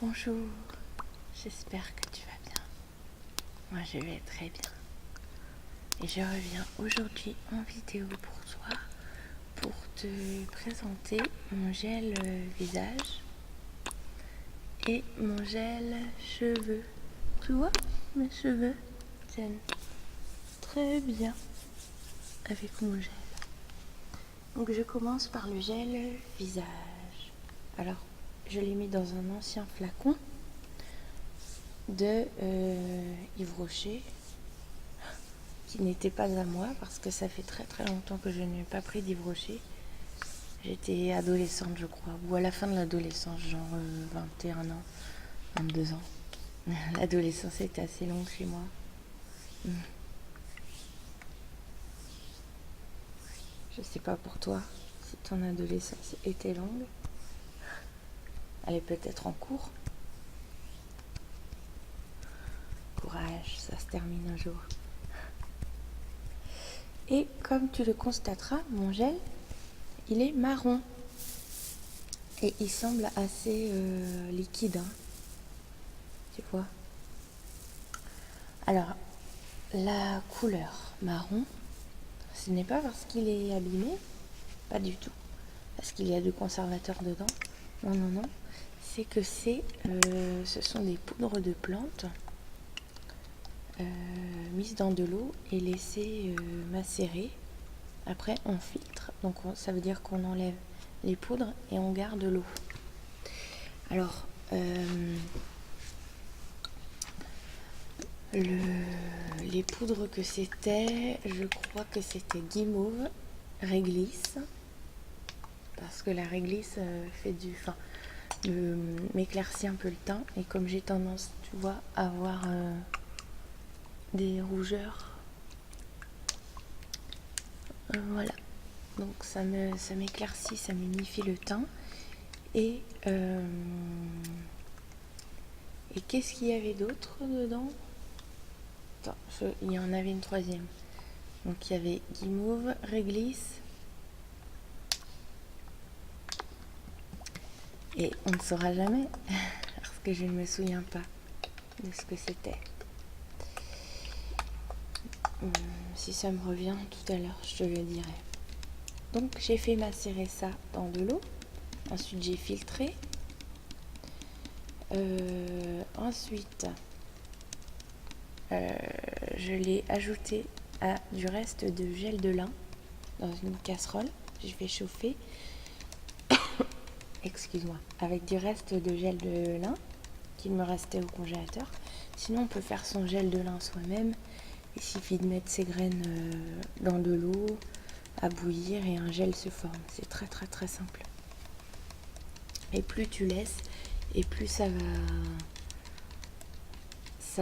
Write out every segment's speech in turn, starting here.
Bonjour, j'espère que tu vas bien. Moi je vais très bien. Et je reviens aujourd'hui en vidéo pour toi pour te présenter mon gel visage et mon gel cheveux. Tu vois, mes cheveux tiennent très bien avec mon gel. Donc je commence par le gel visage. Alors je l'ai mis dans un ancien flacon de Yves Rocher qui n'était pas à moi parce que ça fait très très longtemps que je n'ai pas pris d'Yves Rocher. J'étais adolescente je crois, ou à la fin de l'adolescence, genre 21 ans, 22 ans. L'adolescence était assez longue chez moi. Je sais pas pour toi si ton adolescence était longue. Elle est peut-être en cours. Courage, ça se termine un jour. Et comme tu le constateras, mon gel, il est marron. Et il semble assez liquide, hein. Tu vois. Alors, la couleur marron, ce n'est pas parce qu'il est abîmé, pas du tout, parce qu'il y a du conservateur dedans. Non, non, non. C'est que ce sont des poudres de plantes mises dans de l'eau et laissées macérer. Après, on filtre. Donc, ça veut dire qu'on enlève les poudres et on garde l'eau. Alors, les poudres que c'était, je crois que c'était guimauve, réglisse, parce que la réglisse m'éclaircit un peu le teint, et comme j'ai tendance, tu vois, à avoir des rougeurs, voilà, donc ça m'éclaircit, ça m'unifie le teint. Et qu'est-ce qu'il y avait d'autre dedans? Attends, il y en avait une troisième. Donc il y avait guimauve, réglisse. Et on ne saura jamais, parce que je ne me souviens pas de ce que c'était. Si ça me revient tout à l'heure, je te le dirai. Donc j'ai fait macérer ça dans de l'eau. Ensuite j'ai filtré. Ensuite, je l'ai ajouté à du reste de gel de lin dans une casserole. J'ai fait chauffer. Excuse-moi, avec du reste de gel de lin qu'il me restait au congélateur. Sinon, on peut faire son gel de lin soi-même. Il suffit de mettre ses graines dans de l'eau, à bouillir et un gel se forme. C'est très très très simple. Et plus tu laisses, et plus ça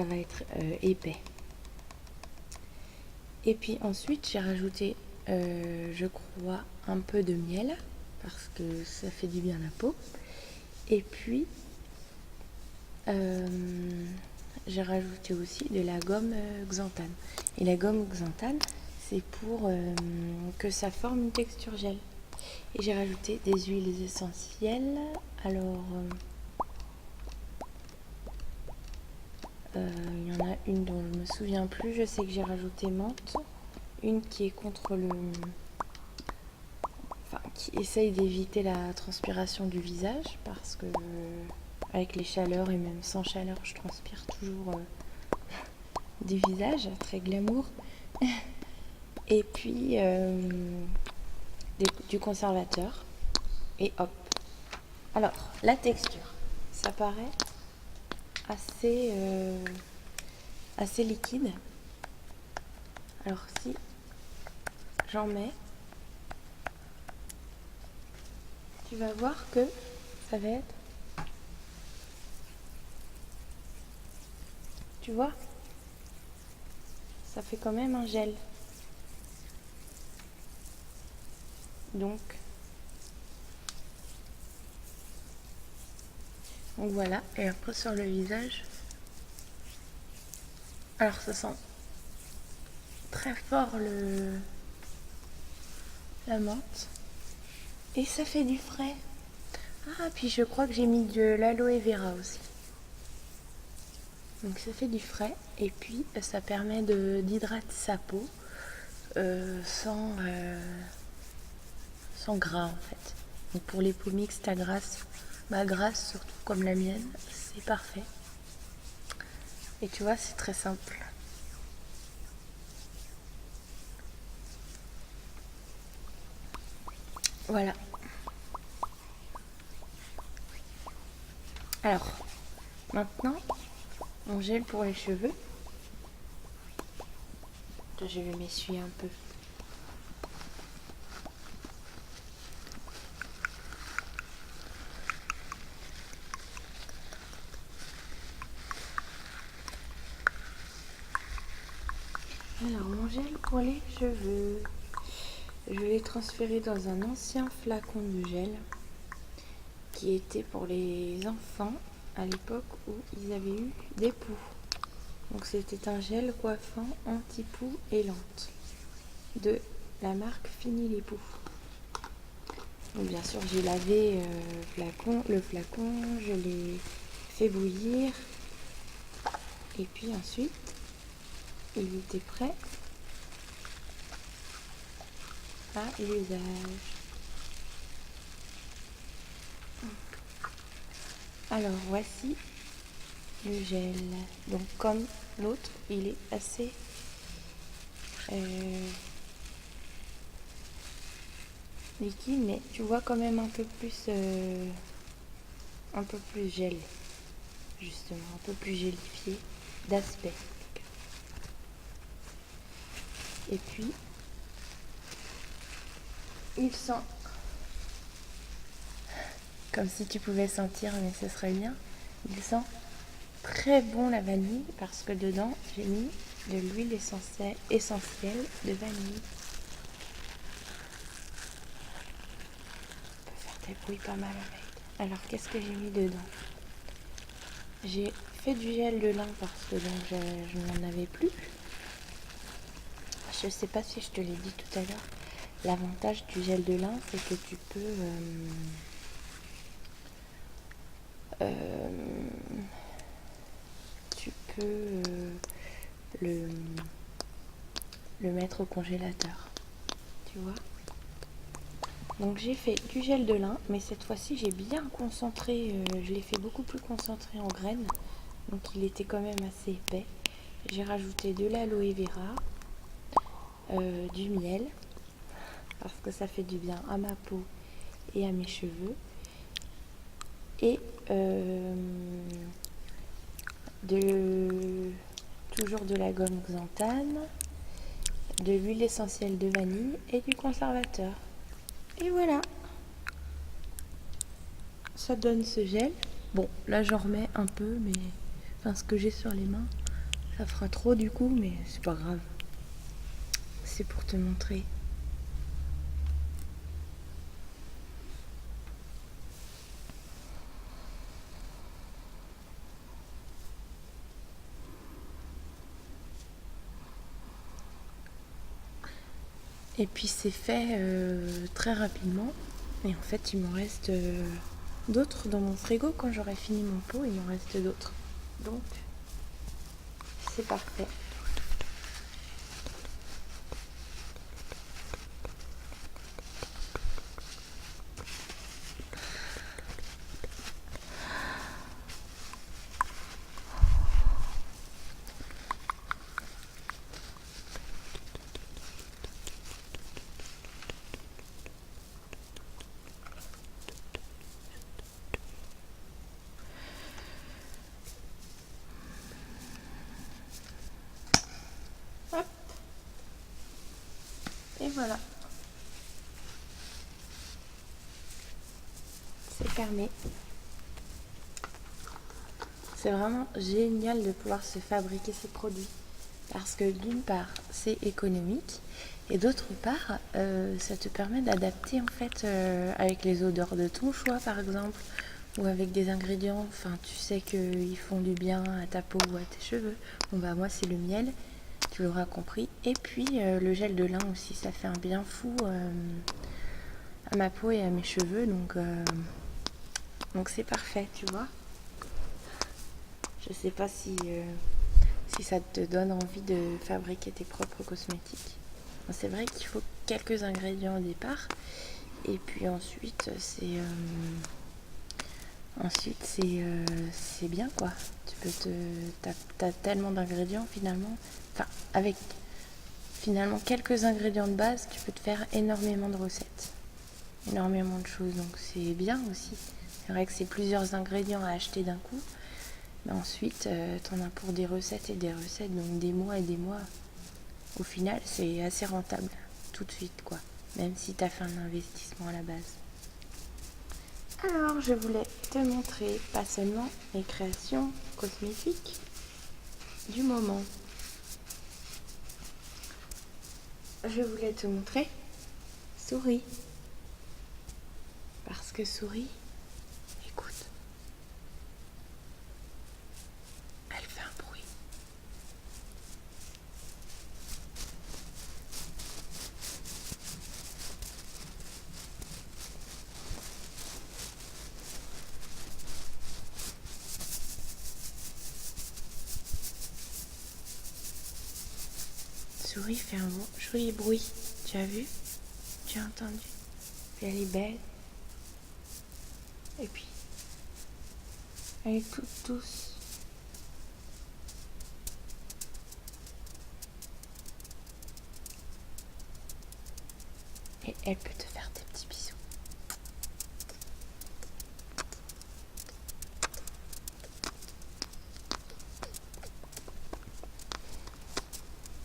va être épais. Et puis ensuite, j'ai rajouté, je crois, un peu de miel, parce que ça fait du bien à la peau. Et puis, j'ai rajouté aussi de la gomme xanthane. Et la gomme xanthane, c'est pour que ça forme une texture gel. Et j'ai rajouté des huiles essentielles. Alors, il y en a une dont je me souviens plus. Je sais que j'ai rajouté menthe. Une qui est contre qui essaye d'éviter la transpiration du visage, parce que avec les chaleurs et même sans chaleur, je transpire toujours du visage, très glamour. Et puis du conservateur. Et hop. Alors, la texture, ça paraît assez liquide. Alors si j'en mets, tu vas voir que ça va être... Tu vois, ça fait quand même un gel. Donc voilà, et après sur le visage, alors ça sent très fort la menthe, et ça fait du frais. Ah, puis je crois que j'ai mis de l'aloe vera aussi. Donc ça fait du frais et puis ça permet d'hydrater sa peau sans gras en fait. Donc pour les peaux mixtes à grasse, grasse surtout comme la mienne, c'est parfait. Et tu vois, c'est très simple. Voilà. Alors, maintenant, on gèle pour les cheveux. Je vais m'essuyer un peu. Alors, mon gel pour les cheveux, je l'ai transféré dans un ancien flacon de gel qui était pour les enfants à l'époque où ils avaient eu des poux. Donc c'était un gel coiffant anti-poux et lente de la marque Fini les poux. Donc bien sûr j'ai lavé le flacon, je l'ai fait bouillir et puis ensuite il était prêt à l'usage. Alors voici le gel. Donc comme l'autre, il est assez liquide, mais tu vois quand même un peu plus gel, justement, un peu plus gélifié d'aspect. Et puis il sent comme si tu pouvais sentir, mais ce serait bien. Il sent très bon la vanille parce que dedans j'ai mis de l'huile essentielle de vanille. On peut faire des bruits pas mal avec. Alors qu'est-ce que j'ai mis dedans? J'ai fait du gel de lin parce que donc je n'en avais plus. Je sais pas si je te l'ai dit tout à l'heure. L'avantage du gel de lin, c'est que tu peux le mettre au congélateur. Tu vois? Donc j'ai fait du gel de lin, mais cette fois-ci j'ai bien concentré, je l'ai fait beaucoup plus concentré en graines, donc il était quand même assez épais. J'ai rajouté de l'aloe vera, du miel, parce que ça fait du bien à ma peau et à mes cheveux, et toujours de la gomme xanthane, de l'huile essentielle de vanille et du conservateur. Et voilà, ça donne ce gel. Bon, là j'en remets un peu, mais enfin ce que j'ai sur les mains, ça fera trop du coup, mais c'est pas grave. C'est pour te montrer. Et puis c'est fait très rapidement. Et en fait, il m'en reste d'autres dans mon frigo. Quand j'aurai fini mon pot, il m'en reste d'autres. Donc, c'est parfait. Hop. Et voilà. C'est fermé. C'est vraiment génial de pouvoir se fabriquer ces produits. Parce que d'une part, c'est économique. Et d'autre part, ça te permet d'adapter en fait avec les odeurs de ton choix par exemple. Ou avec des ingrédients, enfin tu sais qu'ils font du bien à ta peau ou à tes cheveux. Bon bah moi c'est le miel, tu l'auras compris. Et puis le gel de lin aussi, ça fait un bien fou à ma peau et à mes cheveux. Donc c'est parfait, tu vois. Je sais pas si ça te donne envie de fabriquer tes propres cosmétiques. Bon, c'est vrai qu'il faut quelques ingrédients au départ. Et puis c'est bien quoi. T'as tellement d'ingrédients finalement. Enfin, avec finalement quelques ingrédients de base, tu peux te faire énormément de recettes, énormément de choses. Donc c'est bien aussi. C'est vrai que c'est plusieurs ingrédients à acheter d'un coup. Mais ensuite, t'en as pour des recettes et des recettes, donc des mois et des mois. Au final, c'est assez rentable tout de suite quoi. Même si t'as fait un investissement à la base. Alors, je voulais te montrer pas seulement mes créations cosmétiques du moment. Je voulais te montrer Souris. Parce que Souris, écoute, elle fait un bruit. Souris fait un joli bruit. Tu as vu? Tu as entendu? Puis elle est belle. Et puis, elle est toute douce. Et elle peut te faire des petits bisous.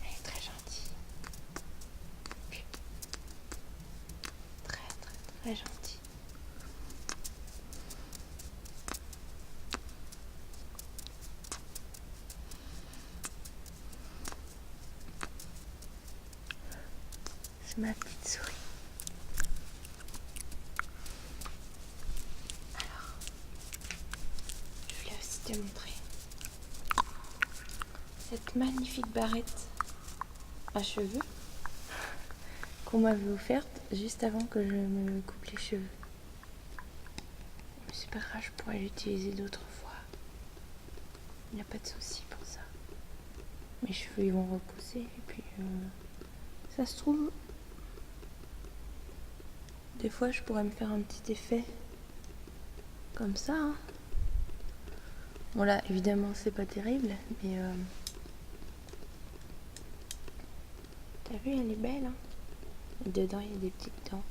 Elle est très gentille. Puis, très très très gentille. C'est ma petite souris. Alors, je voulais aussi te montrer cette magnifique barrette à cheveux qu'on m'avait offerte juste avant que je me coupe les cheveux. Mais c'est pas grave, je pourrais l'utiliser d'autres fois. Il n'y a pas de souci pour ça. Mes cheveux ils vont repousser et puis ça se trouve, des fois je pourrais me faire un petit effet comme ça. Hein. Bon là évidemment c'est pas terrible, mais t'as vu elle est belle. Hein. Et dedans il y a des petites dents.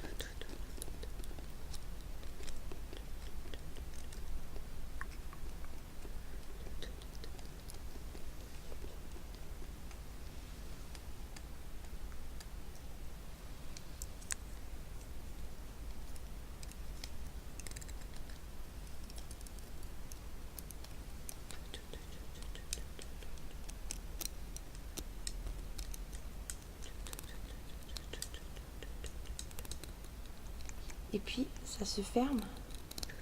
Et puis ça se ferme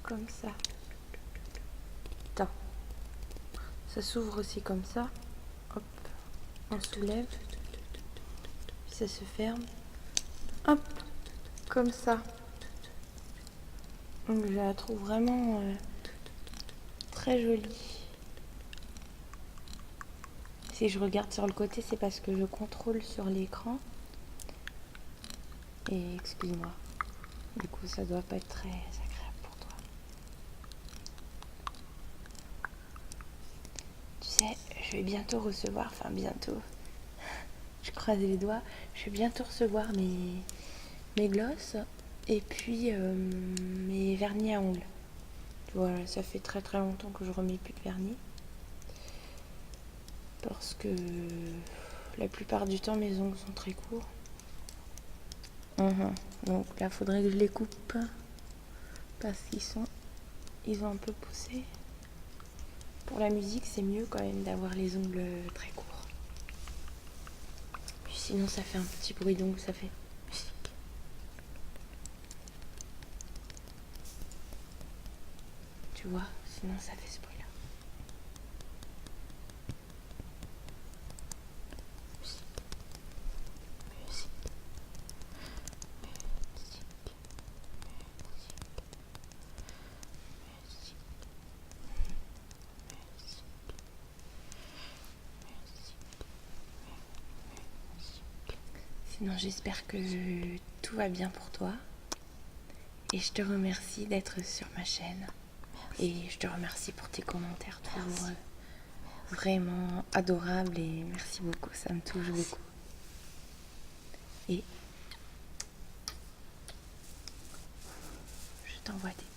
comme ça. Attends. Ça s'ouvre aussi comme ça. Hop. On soulève. Puis ça se ferme. Hop. Comme ça. Donc je la trouve vraiment très jolie. Si je regarde sur le côté, c'est parce que je contrôle sur l'écran. Et excuse-moi. Du coup, ça doit pas être très agréable pour toi. Tu sais, je vais bientôt recevoir, enfin bientôt, je croise les doigts, je vais bientôt recevoir mes glosses et puis mes vernis à ongles. Voilà, ça fait très très longtemps que je remets plus de vernis. Parce que la plupart du temps, mes ongles sont très courts. Donc là, faudrait que je les coupe parce ils ont un peu poussé. Pour la musique, c'est mieux quand même d'avoir les ongles très courts. Puis sinon, ça fait un petit bruit d'ongles, ça fait musique. Tu vois, sinon ça fait ce bruit-là. Musique. Musique. Musique. Musique. Sinon, j'espère que tout va bien pour toi. Et je te remercie d'être sur ma chaîne. Merci. Et je te remercie pour tes commentaires, toujours vraiment adorables. Et merci beaucoup, ça me touche beaucoup. Et je t'envoie des